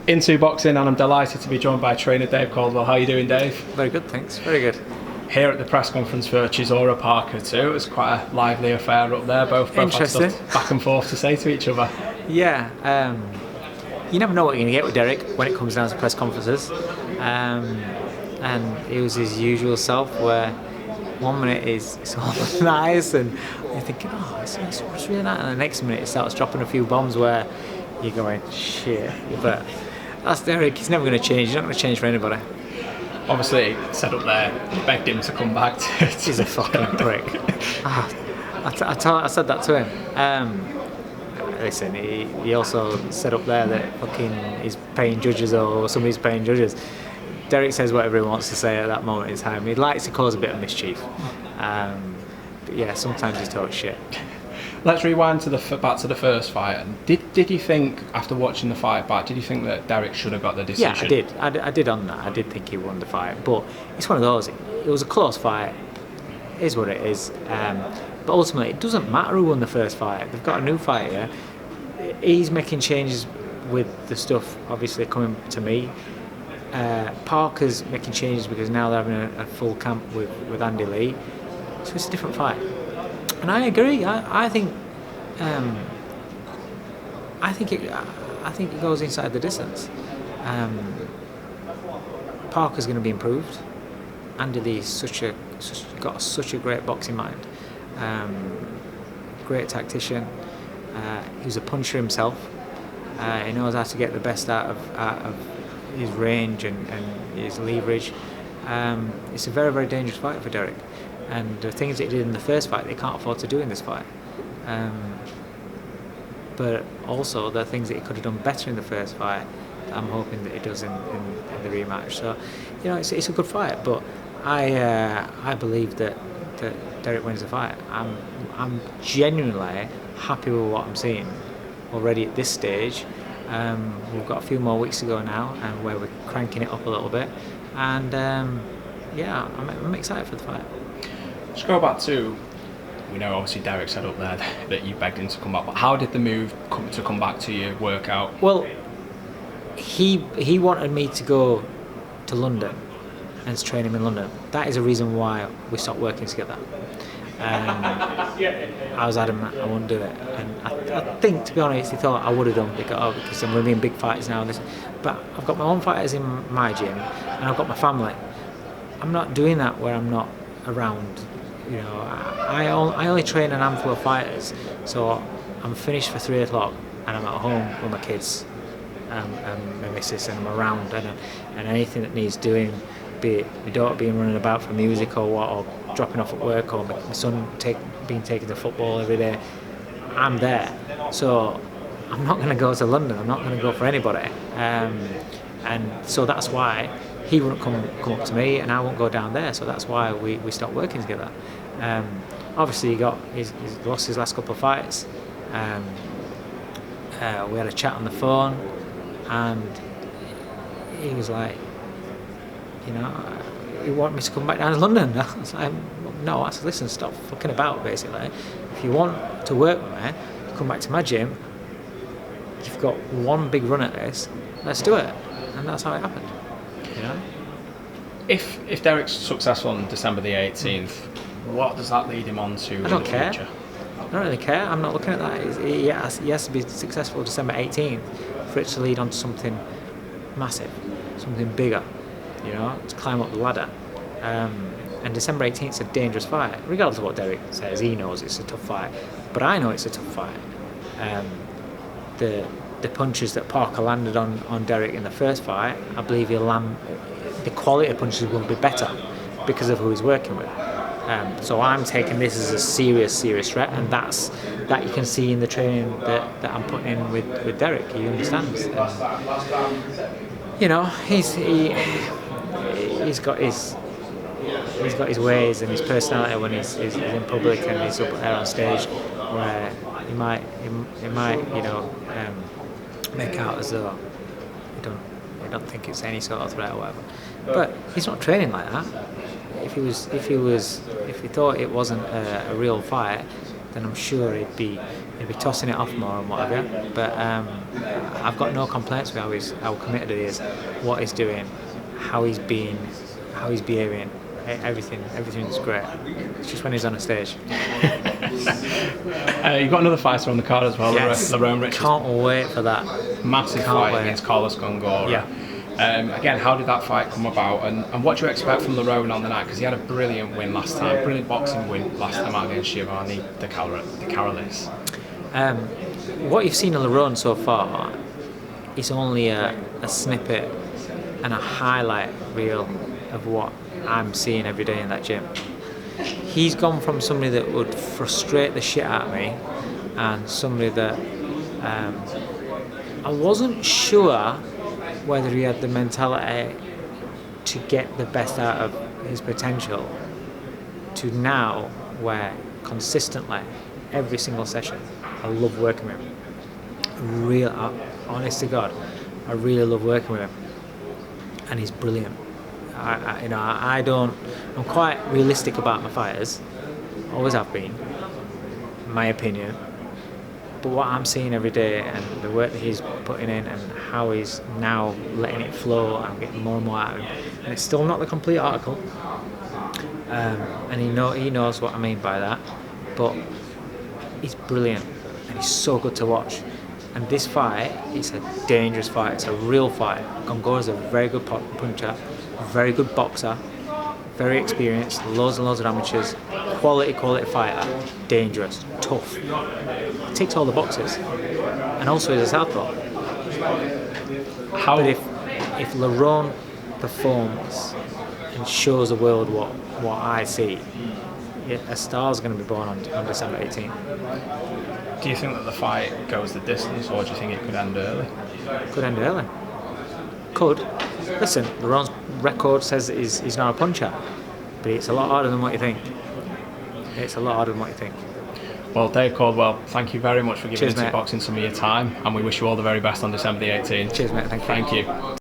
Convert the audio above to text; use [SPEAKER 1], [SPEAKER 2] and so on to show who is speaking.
[SPEAKER 1] INTU Boxing, and I'm delighted to be joined by trainer Dave Coldwell. How are you doing, Dave?
[SPEAKER 2] Very good, thanks. Very good.
[SPEAKER 1] Here at the press conference for Chisora Parker too, it was quite a lively affair up there. Both had stuff back and forth to say to each other.
[SPEAKER 2] Yeah, you never know what you're going to get with Derek when it comes down to press conferences. And it was his usual self, where 1 minute it's all nice and you're thinking, oh, it's really nice, and the next minute it starts dropping a few bombs where you're going, shit. But that's Derek. He's never going to change. He's not going to change for anybody.
[SPEAKER 1] Obviously, set up there, begged him to come back to
[SPEAKER 2] He's a fucking prick. I said that to him. Listen, he also said up there that fucking he's paying judges or somebody's paying judges. Derek says whatever he wants to say at that moment in time. He likes to cause a bit of mischief. But yeah, sometimes he talks shit.
[SPEAKER 1] Let's rewind back to the first fight. Did you think, after watching the fight back, did you think that Derek should have got the decision?
[SPEAKER 2] Yeah, I did. I did on that. I did think he won the fight. But it's one of those. It was a close fight. It is what it is. But ultimately, it doesn't matter who won the first fight. They've got a new fight here. He's making changes with the stuff, obviously, coming to me. Parker's making changes because now they're having a full camp with Andy Lee. So it's a different fight. And I agree. I think it goes inside the distance. Parker's going to be improved. Andy Lee's got such a great boxing mind. Great tactician. He was a puncher himself. He knows how to get the best out of his range and his leverage. It's a very, very dangerous fight for Derek. And the things that he did in the first fight, they can't afford to do in this fight. But also, the things that he could have done better in the first fight, I'm hoping that he does in the rematch. So, you know, it's a good fight. But I believe that Derek wins the fight. I'm genuinely happy with what I'm seeing already at this stage. We've got a few more weeks to go now, and where we're cranking it up a little bit. And yeah, I'm excited for the fight.
[SPEAKER 1] Let's go back to, we know obviously Derek said up there that you begged him to come back, but how did the move come back to you work out?
[SPEAKER 2] Well, he wanted me to go to London and train him in London. That is a reason why we stopped working together. I was adamant I wouldn't do it, and I think, to be honest, he thought I would have done because I'm going to be in big fights now. But I've got my own fighters in my gym, and I've got my family. I'm not doing that where I'm not around. You know, I only train an handful of fighters, so I'm finished for 3 o'clock, and I'm at home with my kids and my missus, and I'm around, and anything that needs doing, be it my daughter being running about for music or what, or dropping off at work, or my son being taken to football every day, I'm there. So I'm not going to go to London. I'm not going to go for anybody. And so that's why he wouldn't come up to me, and I won't go down there. So that's why we stopped working together. Obviously, he's lost his last couple of fights. We had a chat on the phone, and he was like, you know, you want me to come back down to London? I was like, no, I said, listen, stop fucking about, basically. If you want to work with me, come back to my gym, you've got one big run at this, let's do it. And that's how it happened, you know?
[SPEAKER 1] If Derek's successful on December the 18th, what does that lead him on to in the future?
[SPEAKER 2] I don't really care. I'm not looking at that. He has to be successful December 18th for it to lead on to something massive, something bigger, you know, to climb up the ladder. And December 18th is a dangerous fight. Regardless of what Derek says, he knows it's a tough fight. But I know it's a tough fight. The punches that Parker landed on Derek in the first fight, I believe he'll land. The quality of punches will be better because of who he's working with. So I'm taking this as a serious threat, and that you can see in the training that I'm putting in with Derek. He understands. You know, he's got his ways and his personality when he's in public and he's up there on stage, where he might you know, make out as though he don't think it's any sort of threat or whatever. But he's not training like that. If he thought it wasn't a real fight, then I'm sure he'd be tossing it off more and whatever. But I've got no complaints with how committed he is, what he's doing, how he's behaving. Everything's great. It's just when he's on a stage.
[SPEAKER 1] You've got another fighter on the card as well,
[SPEAKER 2] Yes.
[SPEAKER 1] Lerrone Richards.
[SPEAKER 2] Can't wait for that.
[SPEAKER 1] Massive
[SPEAKER 2] Can't
[SPEAKER 1] fight
[SPEAKER 2] wait.
[SPEAKER 1] against GONGORA.
[SPEAKER 2] Yeah.
[SPEAKER 1] Again, how did that fight come about, and what do you expect from Lerrone on the night? Because he had a brilliant win last time, brilliant boxing win last time out against Giovanni De Carolis.
[SPEAKER 2] What you've seen of Lerrone so far is only a snippet and a highlight reel of what I'm seeing every day in that gym. He's gone from somebody that would frustrate the shit out of me, and somebody that I wasn't sure whether he had the mentality to get the best out of his potential, to now where consistently every single session I love working with him. Honest to God, I really love working with him, and he's brilliant. I'm quite realistic about my fighters, always have been, my opinion. But what I'm seeing every day, and the work that he's putting in, and how he's now letting it flow, I'm getting more and more out of him. And it's still not the complete article, and he knows what I mean by that. But he's brilliant, and he's so good to watch. And this fight, it's a dangerous fight. It's a real fight. GONGORA's a very good puncher, very good boxer, very experienced, loads and loads of amateurs, quality fighter, dangerous, tough. Ticks all the boxes, and also he's a southpaw. But if Lerrone performs and shows the world what I see, a star's going to be born on December 18th.
[SPEAKER 1] Do you think that the fight goes the distance, or do you think it could end early?
[SPEAKER 2] Could end early. Could. Listen, Lerrone's record says that he's not a puncher, but it's a lot harder than what you think. It's a lot harder than what you think.
[SPEAKER 1] Well, Dave Coldwell, thank you very much for giving
[SPEAKER 2] Cheers,
[SPEAKER 1] INTU
[SPEAKER 2] mate.
[SPEAKER 1] Boxing some of your time, and we wish you all the very best on December the 18th.
[SPEAKER 2] Cheers, mate. Thank you.
[SPEAKER 1] Thank you.